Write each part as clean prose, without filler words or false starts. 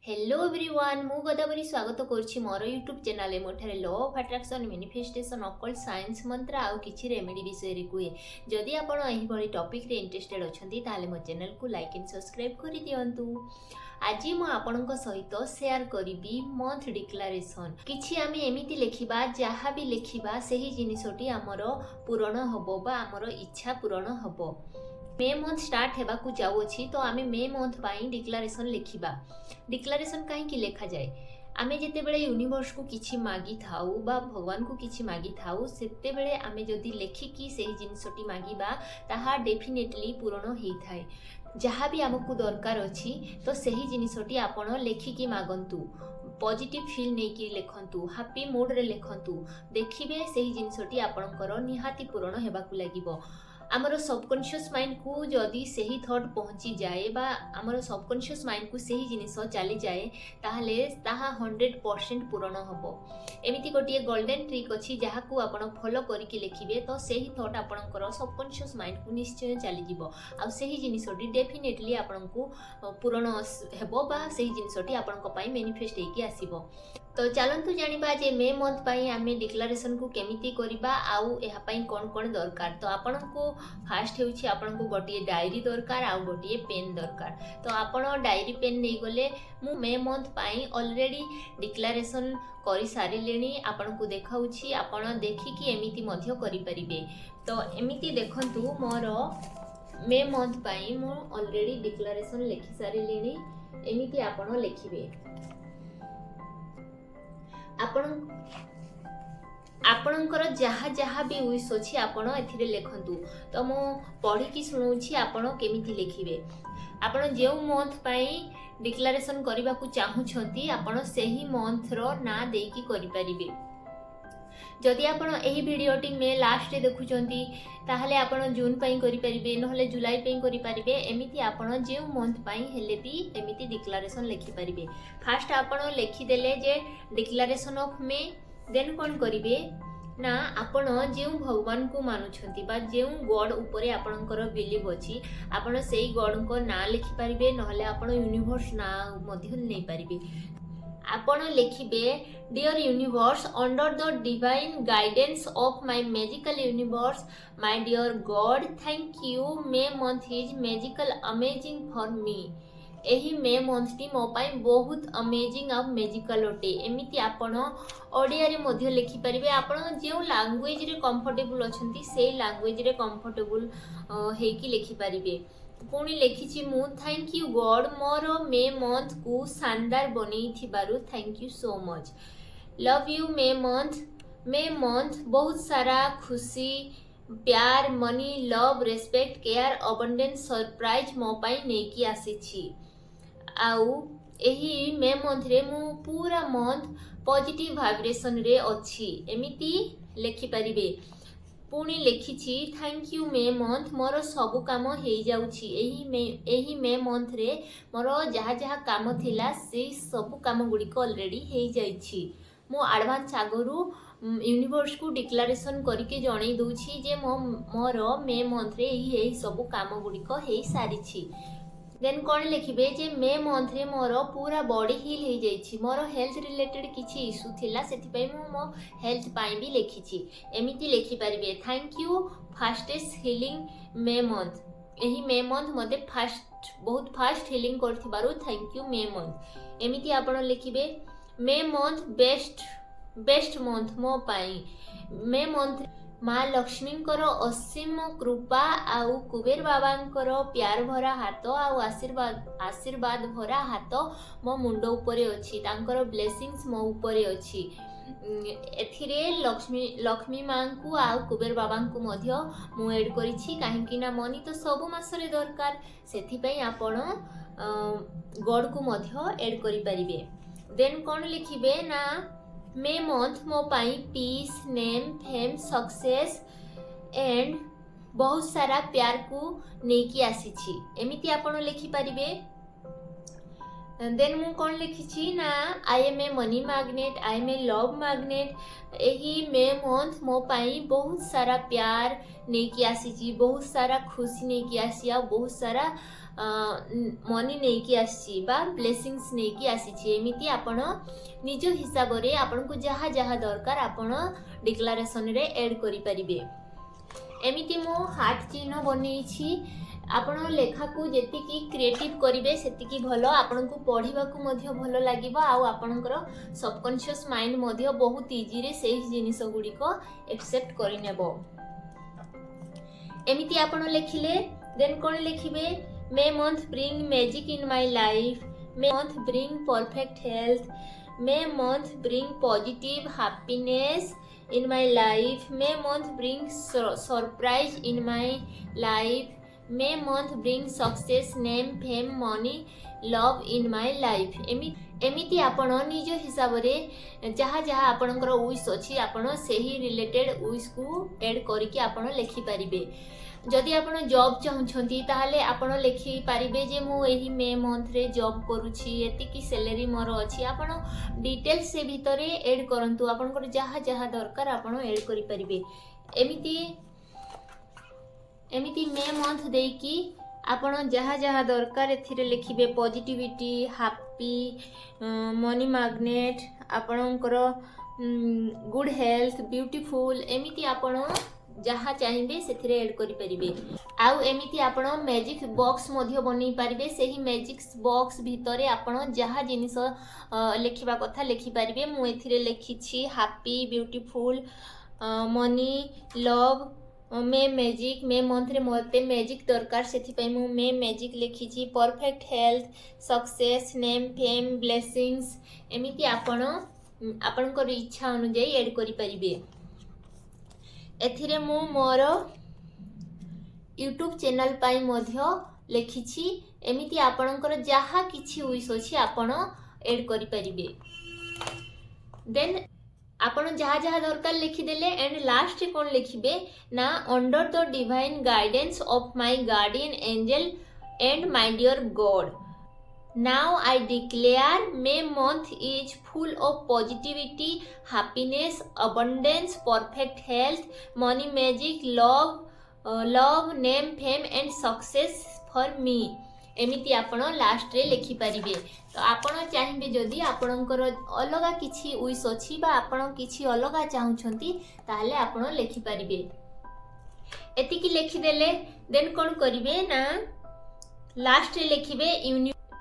Hello everyone मु गोदावरी स्वागत करुच्ची मोर यूट्यूब चैनल मोठारे law of attraction manifestation occult science mantra आउ किछि रेमेडी विषय रे कुए जदि आपण एही भली टॉपिक रे इंटरेस्टेड अछंती ताले मो चैनल को लाइक एंड सब्सक्राइब करि दियंतु। आज मु आपणक सहित शेयर करिबी मंथ डिक्लेरेशन किछि आमे एमिति लेखिबा जहा भी लेखिबा सेही जिनिसटी हमर पूर्ण हबो बा हमर इच्छा पूर्ण हबो। मे मंथ स्टार्ट हेबाकू जाउछि तो आमे मे मंथ पाई डिक्लेरेशन लेखिबा। डिक्लेरेशन कहीं लेखा जाए आमे जेते बेले यूनिवर्स को किछि मागी थाउ बा भगवान को किछि मागी थाउ सेते बेले आमे जदि लेखिकी सेही जिनिसटी मागिबा ताहा डेफिनेटली पूर्ण हेई थाए। जहाँ भी आमको दरकार अछि तो सेही जिनिसटी आपण लेखिकी मागंतु। पॉजिटिव फील नहीं कि लेखंतु, हैप्पी मूड रे लेखंतु, देखिबे सेही जिनिसटी आपणकर निहाती पूर्ण हेबाकू लागिबो। आमर सबकॉन्शियस माइंड को जदि सही थॉट पहुँची जाए बा आमर सबकॉन्शियस माइंड को सही जिनिस चली जाए ताहले ताहा 100% पूर्ण हबो। एमिति गोटे गोल्डन ट्रिक अछि जहाँ को आपण फॉलो करके लिखिबे तो सही थॉट आपणकर सबकॉन्शियस माइंड को निश्चय चली जिवो आ सही जिनिसटी डेफिनेटली आपणको पूर्ण हेबो बा सही जिनिसटी आपणक पई मैनिफेस्ट हेकी आसीबो। तो चलतु जानिबा जे मे मंथ पाई आमे डिक्लेरेशन को केमिति करिबा आउ एहा पाई कोन कोन दरकार। तो आपनको फास्ट हेउछि आपनको गोटिए डायरी दरकार आउ गोटिए पेन दरकार। तो आपण डायरी पेन नै गले मु मे मंथ पाई ऑलरेडी डिक्लेरेशन करि सारिलेनी आपनको देखाउछि आपण देखिकि एमिति मध्य करि परिबे। तो एमिति देखंतु मोर मे मंथ पाई मु ऑलरेडी डिक्लेरेशन लिखि सारिलेनी। एमिति आपण लिखिबे आपणकर जहाँ जहाँ भी विश अच्छी आपण एथिरे लिखंतु। तो मु पढ़ी की सुनाउछि आपण केमिति लिखिबे। आपण जे मंथ पाई डिक्लेरेशन करबा को चाहुछंती आपण सेही मंथ रो ना देकी करि परिबे। जदि आपण एही वीडियोटी में लास्ट रे देखुचंती ताहले आपण जून पई करि परिबे नहले जुलाई पई करि परिबे। एमिति आपण जे मंथ पई हेले भी एमिति डिक्लेरेशन लिखि परिबे। फास्ट आपण लिखि देले जे डिक्लेरेशन ऑफ मे देन कोन करिवे ना आपण जे भगवान को मानुछंती बा जे गॉड ऊपर आपणकर बिलीव अछि आपण सेही गॉड को ना लिखि परिबे नहले आपण यूनिवर्स ना मध्य नै परिबे। आपण लिखिबे dear universe under the divine guidance of my magical universe my dear God thank you May month is magical amazing for me. एही मे मंथ टी मो पाई बहुत अमेजिंग आ मैजिकल अटे। एमिति आपण ओडिया रे मध्य लिखि परिबे। आपण जे लैंग्वेज रे कंफर्टेबल अछंती से लैंग्वेज रे कंफर्टेबल हेकी लिखि परिबे। पुणी लिखिछि मु थैंक यू गॉड मोर मे मंथ को शानदार बनै थिबारु thank you so much. Love you May month बहुत सारा खुशी प्यार money love respect care abundance surprise मो पाई नेकी आसीछि। आउ एही मे मंथ रे मु पूरा मंथ पॉजिटिव वाइब्रेशन रे अछि एमिति लिखि परिबे। पुणी लिखिछि थैंक यू मे मंथ मोर सब काम हो जाउछि। एही मे मंथ रे मोर जहाँ जहाँ काम थिला से सब काम गुड़िक ऑलरेडी हो जाइछि। मो एडवांस आगरू यूनिवर्स को डिक्लेरेशन करके जणै दउछि जे मोर मे मंथ रे एही सब काम गुड़िक हो सारिछि। देन कौन लिखिबे जे मे मंथ रे मोर पूरा बॉडी हील हो जाइछि। मोर हेल्थ रिलेटेड किछि इशू थिला सेति पई मो हेल्थ पाई भी लिखिछि। एमिति लिखि परिबे thank you fastest healing May month. एही मे मंथ मते बहुत फास्ट हीलिंग करथिबारु थैंक यू मे मंथ। एमिति आपण लिखिबे मे मंथ बेस्ट मंथ मो पाई। मे मंथ माँ लक्ष्मी असीम कृपा आउ कुबेर बाबा प्यार भरा हाथ आउ आशीर्वाद भरा हाथ मो मुंड उपरे अछि। तांकर ब्लेसिंग्स मो उपरे अछि। एथिरे लक्ष्मी माँ को आउ कुबेर बाबा को मध्य मु ऐड करिछि काहेकि ना मनी तो सब मासरे दरकार सेथि पई आपण गॉड को मध्य ऐड करि परिबे। देन कोन लिखिबे ना मे मंथ मो पाई peace name fame success and बहुत सारा प्यार को नेकी आसीछि। एमिति आपण लिखि परिबे। देन मु कोन लिखिछि ना I am a money magnet I am a love magnet. एही मे मंथ मो पाई बहुत सारा प्यार नेकी आसीछि बहुत सारा खुशी नेकी आसी आ बहुत सारा मनी नहीं कि आसी बा ब्लेसिंग्स नहीं कि आसी एमिति आपण निज हिसाब रे आपण को जहा जहा दरकार आपण डिक्लेरेशन रे ऐड करि परिबे। एमिति मो हार्ट चिन्ह बनै छी। आपण लेखा को जेति की क्रिएटिव करिवे सेति की भलो आपण को पढिबा को मध्य भलो लागिबो आ आपणकर सबकॉन्शियस माइंड मध्य बहुत इजी रे सेही जिनिस गुडी को एक्सेप्ट करि नेबो। एमिति आपण लेखिले देन कोन लिखिबे May month bring magic in my life, May month bring perfect health, May month bring positive happiness in my life, may month bring surprise in my life, may month bring success, name, fame, money, love in my life। एमिति आपण निज हिसाब रे जहा जहा आपणकर wish अछि आपण सेही रिलेटेड विश को ऐड करिकि आपण लिखि परिबे। जदि आपण जॉब चाहुछंती ताहाले आपण लिखि परिबे जे मु एही मे मंथ रे जॉब करूछि, एति की सैलरी मोर अछि। आपण डिटेल्स से भितरे ऐड करंतु आपणकर जहा जहा दरकार आपण ऐड करि परिबे। एमिति मे मंथ देई कि आपण जहा जहा दरकार एथिरे लिखिबे पॉजिटिविटी, हैप्पी, मनी मैग्नेट, आपणकर गुड हेल्थ, ब्यूटीफुल एमिति आपण जहाँ चाहिए से ऐड करि परिबे। आउ एमिति आपण मैजिक बॉक्स मध्य बनै परिबे। सेही मैजिक बॉक्स भितरे आपण जहाँ जिनिस लिखिबा कथा लिखि परिबे। मु एथिरे लिखिछि happy, beautiful, money, love, May magic, May month रे मते मैजिक दरकार सेथि पई मु मे मैजिक लिखिछि, perfect health, success, name, fame, blessings एमिति आपण आपणकर इच्छा अनुसार ऐड करि परिबे। एथिरे मु मोर यूट्यूब चैनल पाई मध्य लिखिछि। एमिति आपणकर जहा किछि विश अछि आपण ऐड करि परिबे। देन आपण जहा जहा दरकार लिखि देले एंड लास्ट कोन लिखिबे ना under the divine guidance of my guardian angel and my dear God, now I declare May month is full of positivity, happiness, abundance, perfect health, money, magic, love, name, fame and success for me। एमिति आपण last रे लिखि परिबे। तो आपण चाहिबे जदि आपणकर अलगा किछि विश अछि बा आपण किछि अलगा चाहुछंती ताले आपण लिखि परिबे। एति की लिखि देले देन कोन करिवे ना लास्ट रे लिखिबे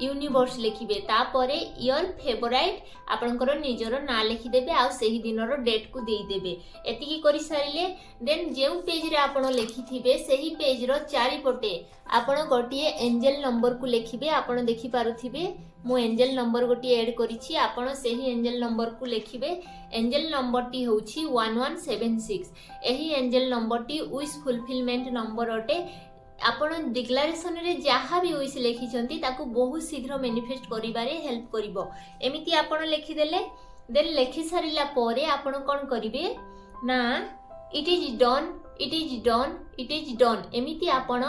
यूनिवर्स लिखिबे। तापरे योर फेवराइट आपणकर निजर ना लिखि देबे आ सेही दिनर डेट को देई देबे। एतिकी करि सारिले देन जेउ पेज रे आपण लिखिथिबे सेही पेज रो चारि पटे आपण गोटिए एंजल नंबर को लिखिबे। आपण देखि पारुथिबे मो एंजल नंबर गोटी ऐड करिछि। आपण सेही एंजल नंबर को लिखिबे। एंजल नंबर टी होछि 1176। एही angel number T wish fulfilment number अटे। आपण डिक्लेरेशन रे जहाँ भी विश लिखिछंती ताकू बहुत शीघ्र मैनिफेस्ट करिबारे हेल्प करिवो। एमिति आपण लिखि देले देन लिखि सारिला परे आपण कोन करिवे ना it is done, it is done, it is done एमिति आपण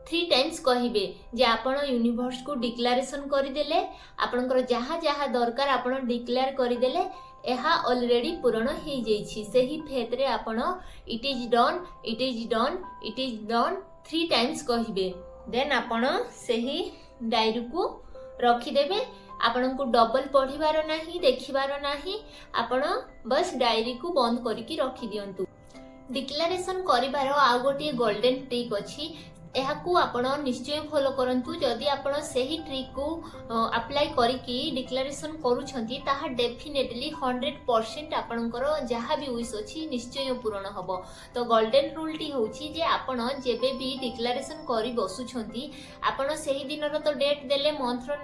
3 टाइम्स कहिबे जे आपण यूनिवर्स को डिक्लेरेशन करि देले। आपणकर जहाँ जहाँ दरकार आपण डिक्लेयर करि देले एहा ऑलरेडी पूर्ण हो जाइछि। सेही फेथ रे आपण it is done, it is done, it is done 3 times कहिबे। देन आपण सेही डायरी को रखिदेबे। आपण को डबल पढ़िबार नाही, देखिबार नाही, आपण बस डायरी को बंद करिकि रखि दियंतु। डिक्लेरेशन करिबार आ गोटे गोल्डन ट्रिक अछि। एहाकू आपण निश्चय फॉलो करंतु। जदि आपण सेही ट्रिक को अप्लाई करिकि डिक्लेरेशन करूछंती ताहा डेफिनेटली 100% आपणकर जहाँ भी विश अछि निश्चय पूर्ण हबो। तो गोल्डन रूल टी होछि जे आपण जेबे भी डिक्लेरेशन करि बसुछंती आपण सेही दिनर तो डेट देले, मंथ रो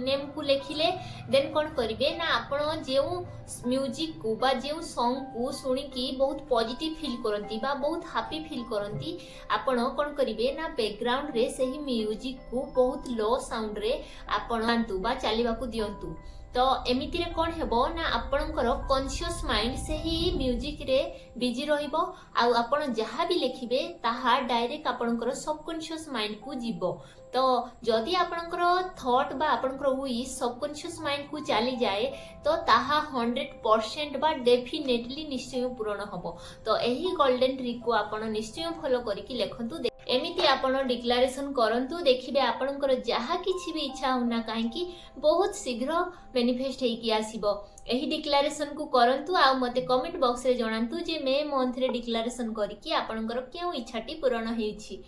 नेम को लिखिले। देन कोन करिवे ना आपण जेउ म्यूजिक को बा जेउ सॉन्ग को सुनिकी बहुत पॉजिटिव फील करंती बा बहुत हैप्पी फील करंती आपण कोन करिवे ना बैकग्राउंड रे सही म्यूजिक को बहुत लो साउंड रे आपण आंतु बा चलीबा को दियंतु। तो एमिति रे कोन हेबो ना आपणकर कॉन्शियस माइंड सही म्यूजिक रे बिजी रहिबो आ आपण जहाँ भी लिखिबे ताहा डायरेक्ट आपणकर सबकॉन्शियस माइंड को जीवो। तो जदि आपणकर थॉट बा आपणकर विश सबकॉन्शियस माइंड को चली जाए तो ताहा 100% बा डेफिनेटली निश्चय पूर्ण हबो। तो एही गोल्डन ट्रिक को आपण निश्चय फॉलो करिकि लेखंतु। एमिति आपण डिक्लारेशन करंतु देखिबे आपणकर जहा किछि भी इच्छा होना काहेकि बहुत शीघ्र मैनिफेस्ट हेकी आसीबो। एही डिक्लारेशन को करंतु आ मते कमेंट बॉक्स रे जणांतु जे मे मंथ रे डिक्लारेशन करिकि आपणकर केउ इच्छाटी पूर्ण हेछि।